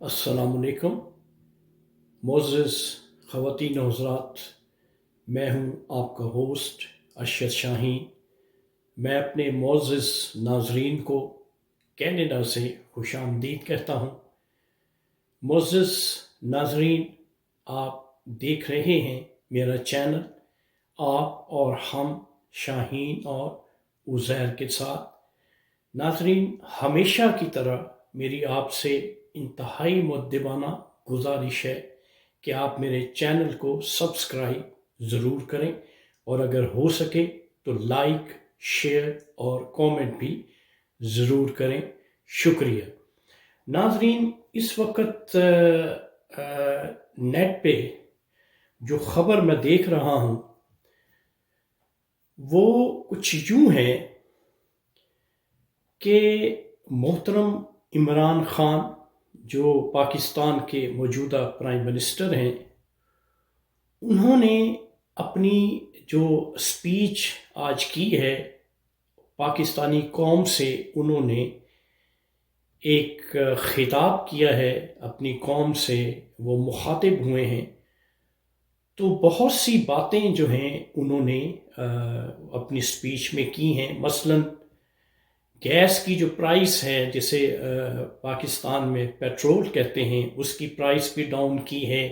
السلام علیکم معزز خواتین و حضرات، میں ہوں آپ کا ہوسٹ ارشد شاہین۔ میں اپنے معزز ناظرین کو کینیڈا سے خوش آمدید کہتا ہوں۔ معزز ناظرین، آپ دیکھ رہے ہیں میرا چینل آپ اور ہم شاہین اور عزیر کے ساتھ۔ ناظرین، ہمیشہ کی طرح میری آپ سے انتہائی مؤدبانہ گزارش ہے کہ آپ میرے چینل کو سبسکرائب ضرور کریں، اور اگر ہو سکے تو لائک، شیئر اور کومنٹ بھی ضرور کریں۔ شکریہ۔ ناظرین، اس وقت نیٹ پہ جو خبر میں دیکھ رہا ہوں وہ کچھ یوں ہے کہ محترم عمران خان جو پاکستان کے موجودہ پرائم منسٹر ہیں، انہوں نے اپنی جو سپیچ آج کی ہے پاکستانی قوم سے، انہوں نے ایک خطاب کیا ہے اپنی قوم سے، وہ مخاطب ہوئے ہیں۔ تو بہت سی باتیں جو ہیں انہوں نے اپنی سپیچ میں کی ہیں، مثلاً گیس کی جو پرائس ہے، جسے پاکستان میں پیٹرول کہتے ہیں، اس کی پرائس بھی ڈاؤن کی ہے،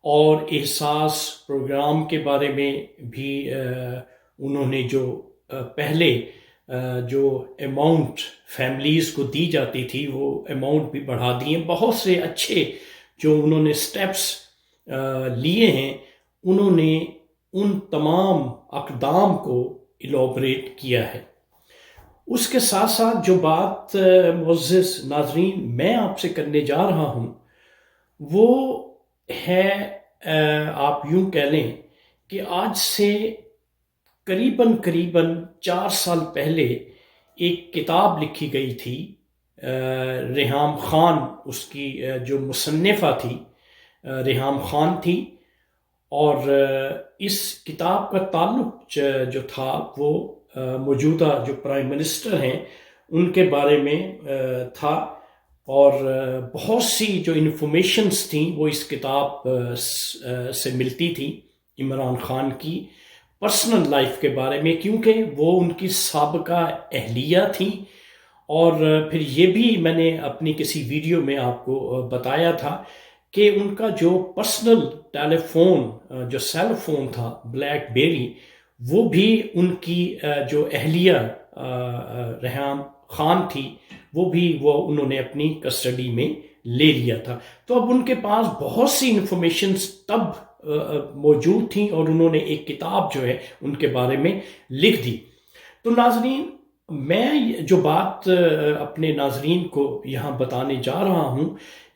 اور احساس پروگرام کے بارے میں بھی انہوں نے جو پہلے جو اماؤنٹ فیملیز کو دی جاتی تھی وہ اماؤنٹ بھی بڑھا دی ہیں۔ بہت سے اچھے جو انہوں نے سٹیپس لیے ہیں، انہوں نے ان تمام اقدام کو ایلابریٹ کیا ہے۔ اس کے ساتھ ساتھ جو بات معزز ناظرین میں آپ سے کرنے جا رہا ہوں وہ ہے، آپ یوں کہہ لیں کہ آج سے قریباً 4 سال پہلے ایک کتاب لکھی گئی تھی، ریحام خان اس کی جو مصنفہ تھی ریحام خان تھی، اور اس کتاب کا تعلق جو تھا وہ موجودہ جو پرائم منسٹر ہیں ان کے بارے میں تھا، اور بہت سی جو انفارمیشنز تھیں وہ اس کتاب سے ملتی تھی عمران خان کی پرسنل لائف کے بارے میں، کیونکہ وہ ان کی سابقہ اہلیہ تھی۔ اور پھر یہ بھی میں نے اپنی کسی ویڈیو میں آپ کو بتایا تھا کہ ان کا جو پرسنل ٹیلی فون جو سیل فون تھا بلیک بیری، وہ بھی ان کی جو اہلیہ ریحام خان تھی وہ بھی انہوں نے اپنی کسٹڈی میں لے لیا تھا۔ تو اب ان کے پاس بہت سی انفارمیشنز تب موجود تھیں، اور انہوں نے ایک کتاب جو ہے ان کے بارے میں لکھ دی۔ تو ناظرین، میں جو بات اپنے ناظرین کو یہاں بتانے جا رہا ہوں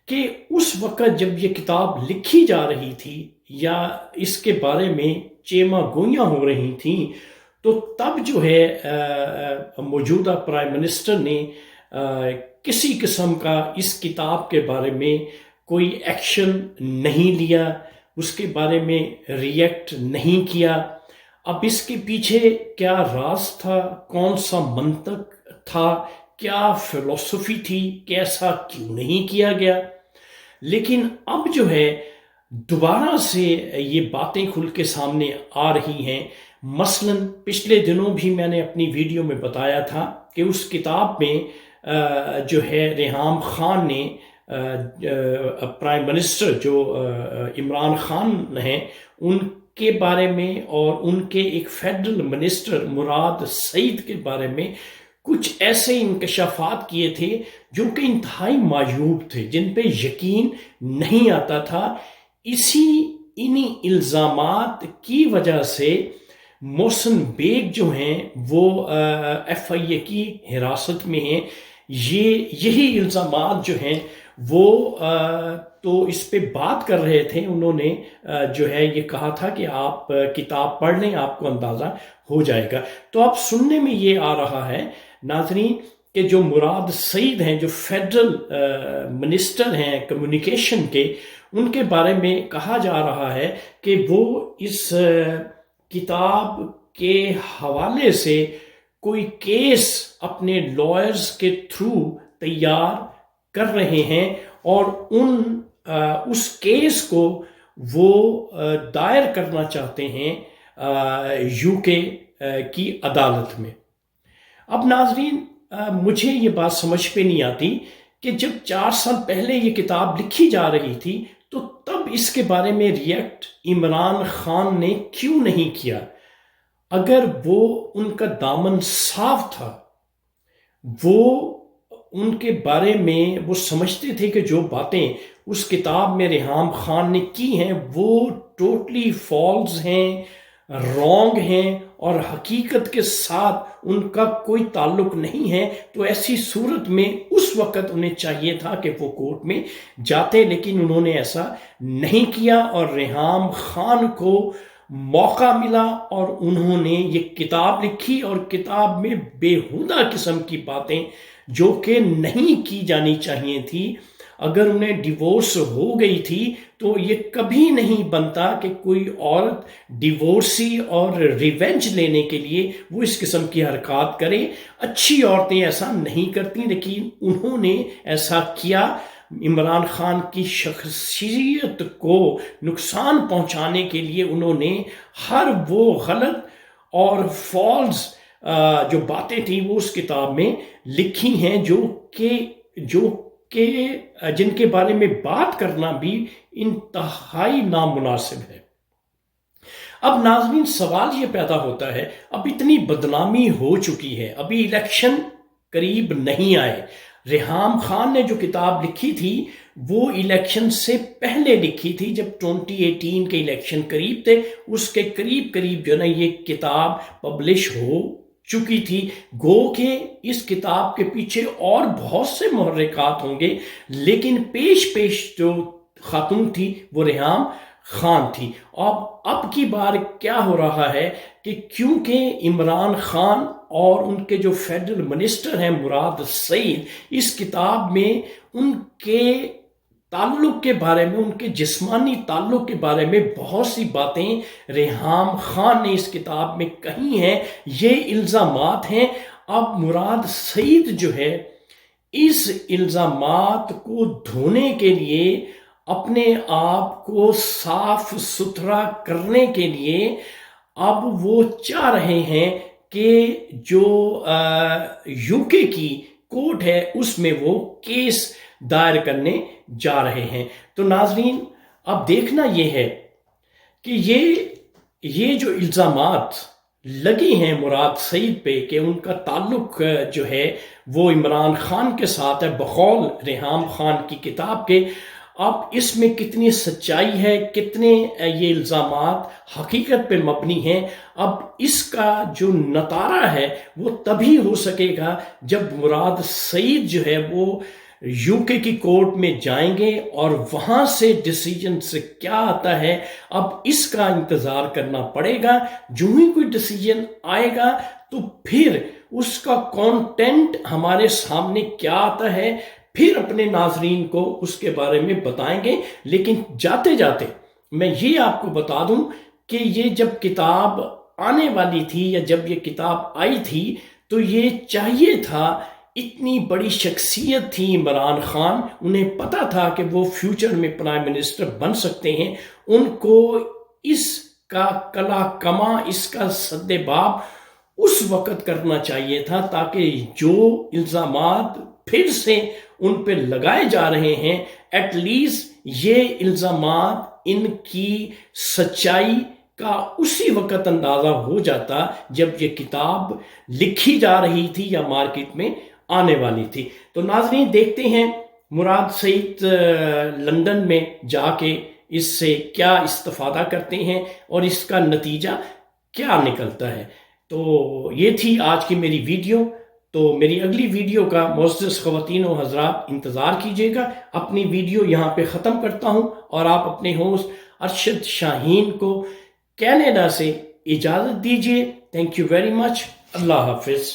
کہ اس وقت جب یہ کتاب لکھی جا رہی تھی یا اس کے بارے میں چیما گوئیاں ہو رہی تھیں، تو تب جو ہے موجودہ پرائم منسٹر نے کسی قسم کا اس کتاب کے بارے میں کوئی ایکشن نہیں لیا، اس کے بارے میں ریئیکٹ نہیں کیا۔ اب اس کے پیچھے کیا راز تھا، کون سا منطق تھا، کیا فلسفی تھی کہ ایسا کیوں نہیں کیا گیا؟ لیکن اب جو ہے دوبارہ سے یہ باتیں کھل کے سامنے آ رہی ہیں۔ مثلاً پچھلے دنوں بھی میں نے اپنی ویڈیو میں بتایا تھا کہ اس کتاب میں جو ہے ریحام خان نے پرائم منسٹر جو عمران خان ہیں ان کے بارے میں، اور ان کے ایک فیڈرل منسٹر مراد سعید کے بارے میں کچھ ایسے انکشافات کیے تھے جو کہ انتہائی معیوب تھے، جن پہ یقین نہیں آتا تھا۔ انہی الزامات کی وجہ سے محسن بیگ جو ہیں وہ ایف آئی اے کی حراست میں ہیں۔ یہی الزامات جو ہیں وہ تو اس پہ بات کر رہے تھے، انہوں نے جو ہے یہ کہا تھا کہ آپ کتاب پڑھ لیں، آپ کو اندازہ ہو جائے گا۔ تو اب سننے میں یہ آ رہا ہے ناظرین کہ جو مراد سعید ہیں، جو فیڈرل منسٹر ہیں کمیونیکیشن کے، ان کے بارے میں کہا جا رہا ہے کہ وہ اس کتاب کے حوالے سے کوئی کیس اپنے لائرز کے تھرو تیار کر رہے ہیں، اور اس کیس کو وہ دائر کرنا چاہتے ہیں یو کے کی عدالت میں۔ اب ناظرین، مجھے یہ بات سمجھ پہ نہیں آتی کہ جب 4 سال پہلے یہ کتاب لکھی جا رہی تھی تو تب اس کے بارے میں ریئیکٹ عمران خان نے کیوں نہیں کیا؟ اگر وہ ان کا دامن صاف تھا، وہ ان کے بارے میں وہ سمجھتے تھے کہ جو باتیں اس کتاب میں ریحام خان نے کی ہیں وہ ٹوٹلی فالس ہیں، رانگ ہیں، اور حقیقت کے ساتھ ان کا کوئی تعلق نہیں ہے، تو ایسی صورت میں اس وقت انہیں چاہیے تھا کہ وہ کورٹ میں جاتے، لیکن انہوں نے ایسا نہیں کیا، اور ریحام خان کو موقع ملا اور انہوں نے یہ کتاب لکھی، اور کتاب میں بیہودہ قسم کی باتیں جو کہ نہیں کی جانی چاہیے تھی۔ اگر انہیں ڈیورس ہو گئی تھی تو یہ کبھی نہیں بنتا کہ کوئی عورت ڈیورسی اور ریونج لینے کے لیے وہ اس قسم کی حرکات کرے۔ اچھی عورتیں ایسا نہیں کرتی، لیکن انہوں نے ایسا کیا۔ عمران خان کی شخصیت کو نقصان پہنچانے کے لیے انہوں نے ہر وہ غلط اور فالس جو باتیں تھیں وہ اس کتاب میں لکھی ہیں، جو کہ جن کے بارے میں بات کرنا بھی انتہائی نامناسب ہے۔ اب ناظرین، سوال یہ پیدا ہوتا ہے، اب اتنی بدنامی ہو چکی ہے، ابھی الیکشن قریب نہیں آئے۔ ریحام خان نے جو کتاب لکھی تھی وہ الیکشن سے پہلے لکھی تھی، جب 2018 کے الیکشن قریب تھے، اس کے قریب جو ہے نا یہ کتاب پبلش ہو چکی تھی۔ گو کہ اس کتاب کے پیچھے اور بہت سے محرکات ہوں گے، لیکن پیش جو خاتون تھی وہ ریحام خان تھی۔ اب کی بار کیا ہو رہا ہے کہ کیونکہ عمران خان اور ان کے جو فیڈرل منسٹر ہیں مراد سعید، اس کتاب میں ان کے تعلق کے بارے میں، ان کے جسمانی تعلق کے بارے میں بہت سی باتیں ریحام خان نے اس کتاب میں کہی ہیں، یہ الزامات ہیں۔ اب مراد سعید جو ہے اس الزامات کو دھونے کے لیے، اپنے آپ کو صاف ستھرا کرنے کے لیے اب وہ چاہ رہے ہیں کہ جو یو کے کی کورٹ ہے اس میں وہ کیس دائر کرنے جا رہے ہیں۔ تو ناظرین، اب دیکھنا یہ ہے کہ یہ جو الزامات لگی ہیں مراد سعید پہ کہ ان کا تعلق جو ہے وہ عمران خان کے ساتھ ہے بقول ریحام خان کی کتاب کے، اب اس میں کتنی سچائی ہے، کتنے یہ الزامات حقیقت پہ مبنی ہیں، اب اس کا جو نتارہ ہے وہ تبھی ہو سکے گا جب مراد سعید جو ہے وہ یو کے کی کورٹ میں جائیں گے اور وہاں سے ڈیسیجن سے کیا آتا ہے۔ اب اس کا انتظار کرنا پڑے گا، جو ہی کوئی ڈیسیجن آئے گا تو پھر اس کا کانٹینٹ ہمارے سامنے کیا آتا ہے، پھر اپنے ناظرین کو اس کے بارے میں بتائیں گے۔ لیکن جاتے جاتے میں یہ آپ کو بتا دوں کہ یہ جب کتاب آنے والی تھی یا جب یہ کتاب آئی تھی تو یہ چاہیے تھا، اتنی بڑی شخصیت تھی عمران خان، انہیں پتا تھا کہ وہ فیوچر میں پرائم منسٹر بن سکتے ہیں، ان کو اس کا کلا کما، اس کا سد باب اس وقت کرنا چاہیے تھا تاکہ جو الزامات پھر سے ان پہ لگائے جا رہے ہیں، ایٹ لیسٹ یہ الزامات ان کی سچائی کا اسی وقت اندازہ ہو جاتا جب یہ کتاب لکھی جا رہی تھی یا مارکیٹ میں آنے والی تھی۔ تو ناظرین، دیکھتے ہیں مراد سعید لندن میں جا کے اس سے کیا استفادہ کرتے ہیں اور اس کا نتیجہ کیا نکلتا ہے۔ تو یہ تھی آج کی میری ویڈیو۔ تو میری اگلی ویڈیو کا معزز خواتین و حضرات انتظار کیجیے گا۔ اپنی ویڈیو یہاں پہ ختم کرتا ہوں اور آپ اپنے ہوسٹ ارشد شاہین کو کینیڈا سے اجازت دیجیے۔ Thank you very much. اللہ حافظ۔